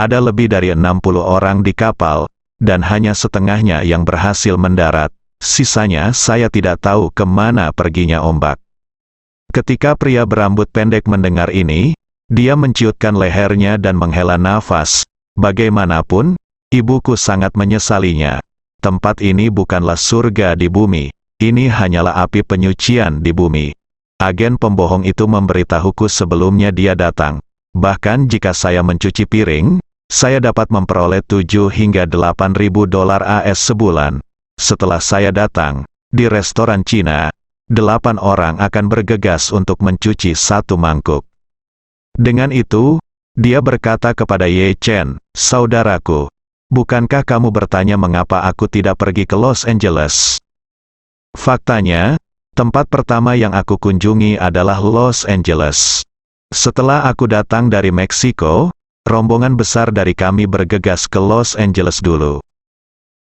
Ada lebih dari 60 orang di kapal, dan hanya setengahnya yang berhasil mendarat. Sisanya saya tidak tahu kemana perginya ombak. Ketika pria berambut pendek mendengar ini, dia menciutkan lehernya dan menghela nafas. Bagaimanapun, ibuku sangat menyesalinya. Tempat ini bukanlah surga di bumi, ini hanyalah api penyucian di bumi. Agen pembohong itu memberitahuku sebelumnya dia datang. Bahkan jika saya mencuci piring, saya dapat memperoleh 7 hingga 8 ribu dolar AS sebulan. Setelah saya datang, di restoran Cina, 8 orang akan bergegas untuk mencuci 1 mangkuk. Dengan itu, dia berkata kepada Ye Chen, "Saudaraku, bukankah kamu bertanya mengapa aku tidak pergi ke Los Angeles?" Faktanya, tempat pertama yang aku kunjungi adalah Los Angeles. Setelah aku datang dari Meksiko, rombongan besar dari kami bergegas ke Los Angeles dulu.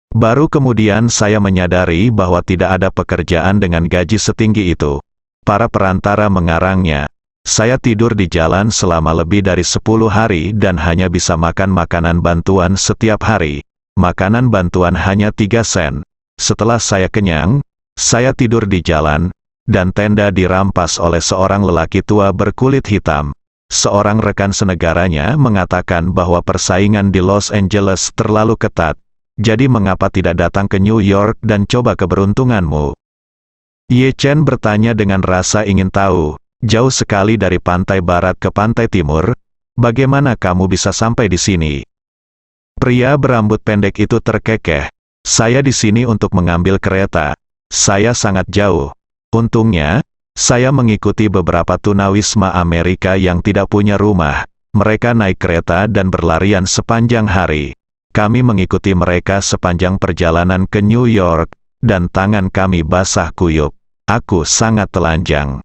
Baru kemudian saya menyadari bahwa tidak ada pekerjaan dengan gaji setinggi itu. Para perantara mengarangnya. Saya tidur di jalan selama lebih dari 10 hari dan hanya bisa makan makanan bantuan setiap hari. Makanan bantuan hanya 3 sen. Setelah saya kenyang, saya tidur di jalan, dan tenda dirampas oleh seorang lelaki tua berkulit hitam. Seorang rekan senegaranya mengatakan bahwa persaingan di Los Angeles terlalu ketat. Jadi mengapa tidak datang ke New York dan coba keberuntunganmu? Ye Chen bertanya dengan rasa ingin tahu, jauh sekali dari pantai barat ke pantai timur, bagaimana kamu bisa sampai di sini? Pria berambut pendek itu terkekeh, saya di sini untuk mengambil kereta. Saya sangat jauh. Untungnya, saya mengikuti beberapa tunawisma Amerika yang tidak punya rumah. Mereka naik kereta dan berlarian sepanjang hari. Kami mengikuti mereka sepanjang perjalanan ke New York, dan tangan kami basah kuyup. Aku sangat telanjang.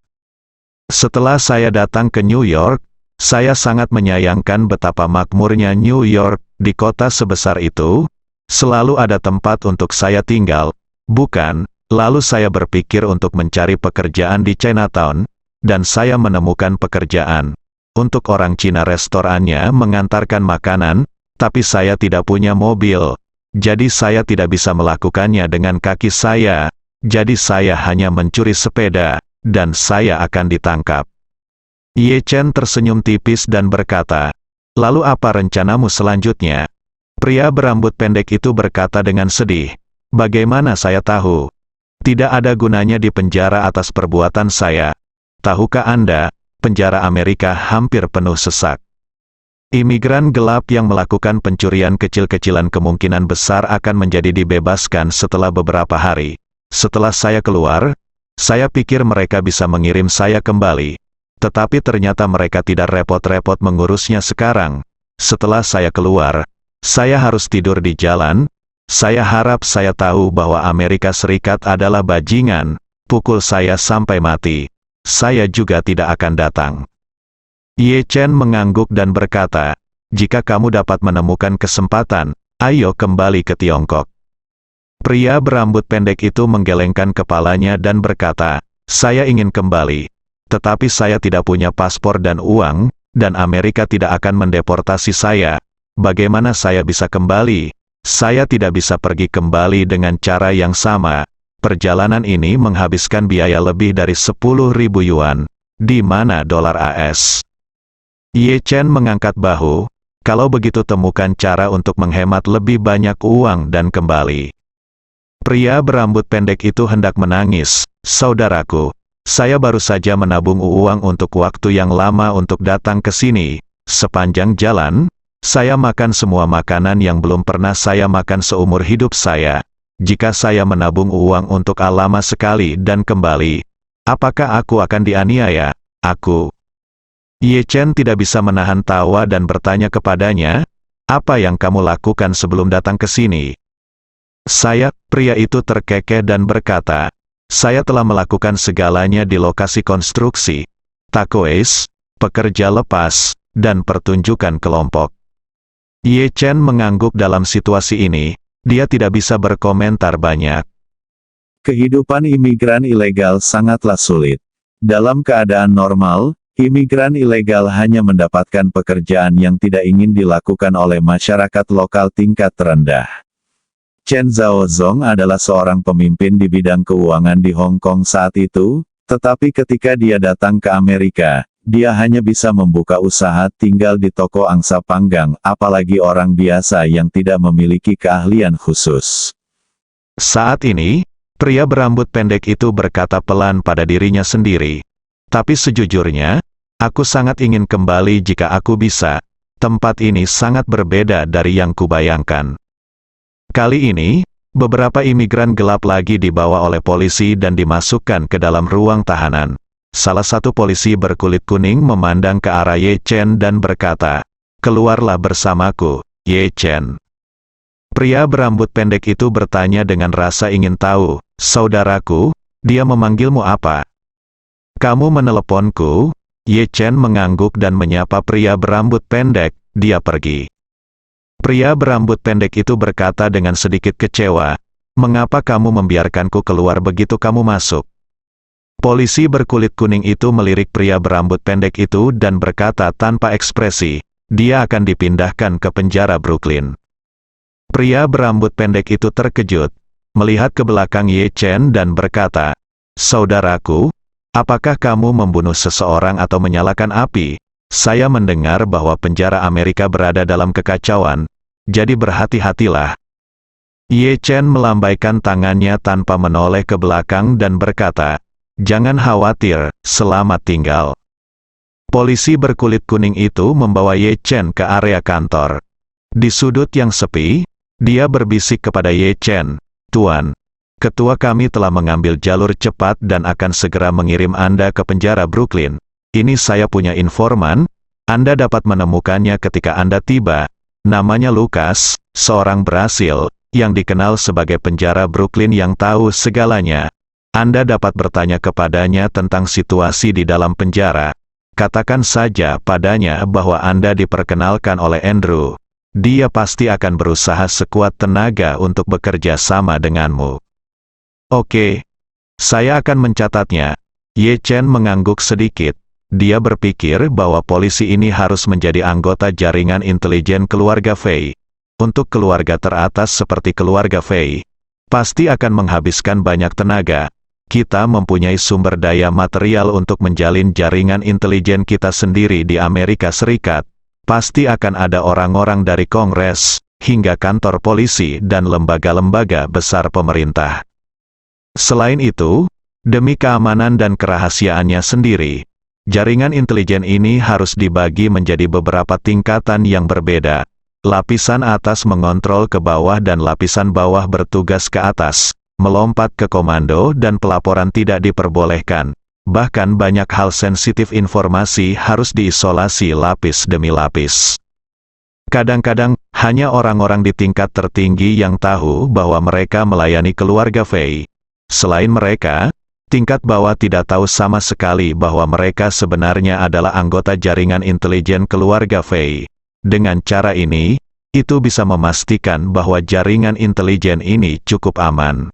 Setelah saya datang ke New York, saya sangat menyayangkan betapa makmurnya New York. Di kota sebesar itu, selalu ada tempat untuk saya tinggal. Bukan, lalu saya berpikir untuk mencari pekerjaan di Chinatown, dan saya menemukan pekerjaan. Untuk orang Cina restorannya mengantarkan makanan, tapi saya tidak punya mobil, jadi saya tidak bisa melakukannya dengan kaki saya, jadi saya hanya mencuri sepeda, dan saya akan ditangkap. Ye Chen tersenyum tipis dan berkata, "Lalu apa rencanamu selanjutnya?" Pria berambut pendek itu berkata dengan sedih, "Bagaimana saya tahu? Tidak ada gunanya di penjara atas perbuatan saya. Tahukah Anda, penjara Amerika hampir penuh sesak. Imigran gelap yang melakukan pencurian kecil-kecilan kemungkinan besar akan menjadi dibebaskan setelah beberapa hari. Setelah saya keluar, saya pikir mereka bisa mengirim saya kembali. Tetapi ternyata mereka tidak repot-repot mengurusnya sekarang. Setelah saya keluar, saya harus tidur di jalan. Saya harap saya tahu bahwa Amerika Serikat adalah bajingan. Pukul saya sampai mati. Saya juga tidak akan datang." Ye Chen mengangguk dan berkata, "Jika kamu dapat menemukan kesempatan, ayo kembali ke Tiongkok." Pria berambut pendek itu menggelengkan kepalanya dan berkata, "Saya ingin kembali. Tetapi saya tidak punya paspor dan uang, dan Amerika tidak akan mendeportasi saya. Bagaimana saya bisa kembali? Saya tidak bisa pergi kembali dengan cara yang sama. Perjalanan ini menghabiskan biaya lebih dari 10.000 yuan. Di mana dolar AS?" Ye Chen mengangkat bahu, "Kalau begitu temukan cara untuk menghemat lebih banyak uang dan kembali." Pria berambut pendek itu hendak menangis, "Saudaraku, saya baru saja menabung uang untuk waktu yang lama untuk datang ke sini. Sepanjang jalan, saya makan semua makanan yang belum pernah saya makan seumur hidup saya. Jika saya menabung uang untuk lama sekali dan kembali, apakah aku akan dianiaya? Aku..." Ye Chen tidak bisa menahan tawa dan bertanya kepadanya, "Apa yang kamu lakukan sebelum datang ke sini?" Pria itu terkekeh dan berkata, "Saya telah melakukan segalanya di lokasi konstruksi, takoes, pekerja lepas, dan pertunjukan kelompok." Ye Chen mengangguk dalam situasi ini, dia tidak bisa berkomentar banyak. Kehidupan imigran ilegal sangatlah sulit. Dalam keadaan normal, Imigran ilegal hanya mendapatkan pekerjaan yang tidak ingin dilakukan oleh masyarakat lokal tingkat terendah. Chen Zhaozong adalah seorang pemimpin di bidang keuangan di Hong Kong saat itu, tetapi ketika dia datang ke Amerika, dia hanya bisa membuka usaha tinggal di toko angsa panggang, apalagi orang biasa yang tidak memiliki keahlian khusus. Saat ini, pria berambut pendek itu berkata pelan pada dirinya sendiri. Tapi sejujurnya, aku sangat ingin kembali jika aku bisa. Tempat ini sangat berbeda dari yang kubayangkan. Kali ini, beberapa imigran gelap lagi dibawa oleh polisi dan dimasukkan ke dalam ruang tahanan. Salah satu polisi berkulit kuning memandang ke arah Ye Chen dan berkata, "Keluarlah bersamaku, Ye Chen." Pria berambut pendek itu bertanya dengan rasa ingin tahu, "Saudaraku, dia memanggilmu apa?" "Kamu meneleponku?" Ye Chen mengangguk dan menyapa pria berambut pendek, "Dia pergi." Pria berambut pendek itu berkata dengan sedikit kecewa, "Mengapa kamu membiarkanku keluar begitu kamu masuk?" Polisi berkulit kuning itu melirik pria berambut pendek itu dan berkata tanpa ekspresi, "Dia akan dipindahkan ke penjara Brooklyn." Pria berambut pendek itu terkejut, melihat ke belakang Ye Chen dan berkata, "Saudaraku, apakah kamu membunuh seseorang atau menyalakan api? Saya mendengar bahwa penjara Amerika berada dalam kekacauan, jadi berhati-hatilah." Ye Chen melambaikan tangannya tanpa menoleh ke belakang dan berkata, "Jangan khawatir, selamat tinggal." Polisi berkulit kuning itu membawa Ye Chen ke area kantor. Di sudut yang sepi, dia berbisik kepada Ye Chen, "Tuan, ketua kami telah mengambil jalur cepat dan akan segera mengirim Anda ke penjara Brooklyn. Ini saya punya informan, Anda dapat menemukannya ketika Anda tiba. Namanya Lucas, seorang Brasil, yang dikenal sebagai penjara Brooklyn yang tahu segalanya. Anda dapat bertanya kepadanya tentang situasi di dalam penjara. Katakan saja padanya bahwa Anda diperkenalkan oleh Andrew. Dia pasti akan berusaha sekuat tenaga untuk bekerja sama denganmu." "Oke. Saya akan mencatatnya." Ye Chen mengangguk sedikit. Dia berpikir bahwa polisi ini harus menjadi anggota jaringan intelijen keluarga Fei. Untuk keluarga teratas seperti keluarga Fei, pasti akan menghabiskan banyak tenaga. Kita mempunyai sumber daya material untuk menjalin jaringan intelijen kita sendiri di Amerika Serikat. Pasti akan ada orang-orang dari Kongres, hingga kantor polisi dan lembaga-lembaga besar pemerintah. Selain itu, demi keamanan dan kerahasiaannya sendiri, jaringan intelijen ini harus dibagi menjadi beberapa tingkatan yang berbeda. Lapisan atas mengontrol ke bawah dan lapisan bawah bertugas ke atas, melompat ke komando dan pelaporan tidak diperbolehkan. Bahkan banyak hal sensitif informasi harus diisolasi lapis demi lapis. Kadang-kadang, hanya orang-orang di tingkat tertinggi yang tahu bahwa mereka melayani keluarga Fei. Selain mereka, tingkat bawah tidak tahu sama sekali bahwa mereka sebenarnya adalah anggota jaringan intelijen keluarga Fei. Dengan cara ini, itu bisa memastikan bahwa jaringan intelijen ini cukup aman.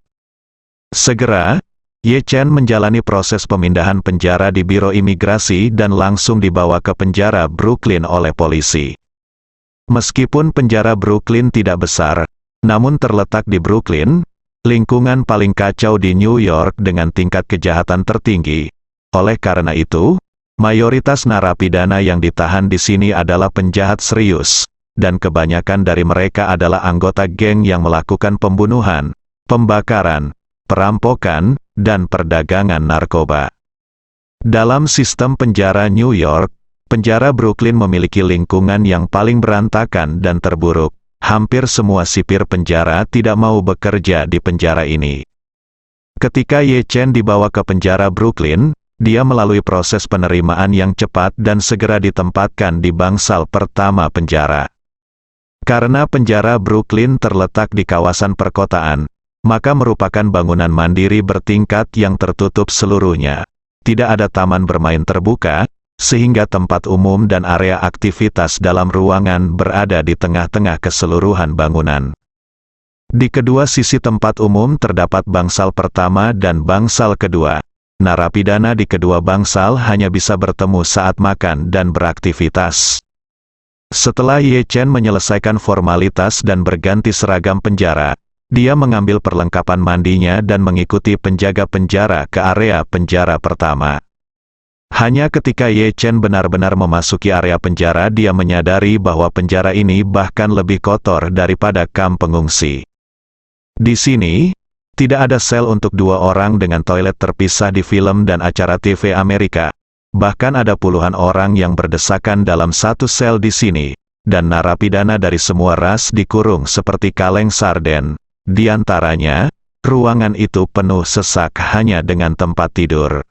Segera, Ye Chen menjalani proses pemindahan penjara di Biro Imigrasi dan langsung dibawa ke penjara Brooklyn oleh polisi. Meskipun penjara Brooklyn tidak besar, namun terletak di Brooklyn, lingkungan paling kacau di New York dengan tingkat kejahatan tertinggi. Oleh karena itu, mayoritas narapidana yang ditahan di sini adalah penjahat serius, dan kebanyakan dari mereka adalah anggota geng yang melakukan pembunuhan, pembakaran, perampokan, dan perdagangan narkoba. Dalam sistem penjara New York, penjara Brooklyn memiliki lingkungan yang paling berantakan dan terburuk. Hampir semua sipir penjara tidak mau bekerja di penjara ini. Ketika Ye Chen dibawa ke penjara Brooklyn, dia melalui proses penerimaan yang cepat dan segera ditempatkan di bangsal pertama penjara. Karena penjara Brooklyn terletak di kawasan perkotaan, maka merupakan bangunan mandiri bertingkat yang tertutup seluruhnya. Tidak ada taman bermain terbuka, sehingga tempat umum dan area aktivitas dalam ruangan berada di tengah-tengah keseluruhan bangunan. Di kedua sisi tempat umum terdapat bangsal pertama dan bangsal kedua. Narapidana di kedua bangsal hanya bisa bertemu saat makan dan beraktivitas. Setelah Ye Chen menyelesaikan formalitas dan berganti seragam penjara, dia mengambil perlengkapan mandinya dan mengikuti penjaga penjara ke area penjara pertama. Hanya ketika Ye Chen benar-benar memasuki area penjara dia menyadari bahwa penjara ini bahkan lebih kotor daripada kamp pengungsi. Di sini, tidak ada sel untuk 2 orang dengan toilet terpisah di film dan acara TV Amerika. Bahkan ada puluhan orang yang berdesakan dalam satu sel di sini, dan narapidana dari semua ras dikurung seperti kaleng sarden. Di antaranya, ruangan itu penuh sesak hanya dengan tempat tidur.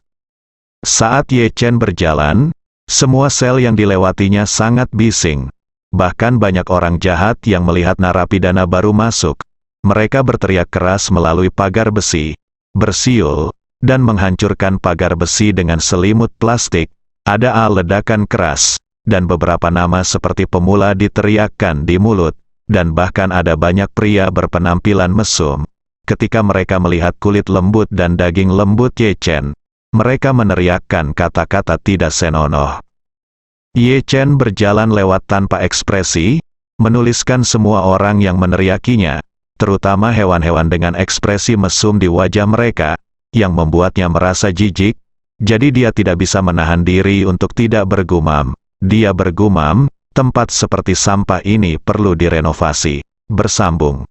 Saat Ye Chen berjalan, semua sel yang dilewatinya sangat bising. Bahkan banyak orang jahat yang melihat narapidana baru masuk. Mereka berteriak keras melalui pagar besi, bersiul, dan menghancurkan pagar besi dengan selimut plastik. Ada ledakan keras, dan beberapa nama seperti pemula diteriakkan di mulut, dan bahkan ada banyak pria berpenampilan mesum. Ketika mereka melihat kulit lembut dan daging lembut Ye Chen, mereka meneriakkan kata-kata tidak senonoh. Ye Chen berjalan lewat tanpa ekspresi, menuliskan semua orang yang meneriakinya, terutama hewan-hewan dengan ekspresi mesum di wajah mereka, yang membuatnya merasa jijik, jadi dia tidak bisa menahan diri untuk tidak bergumam. Dia bergumam, tempat seperti sampah ini perlu direnovasi. Bersambung.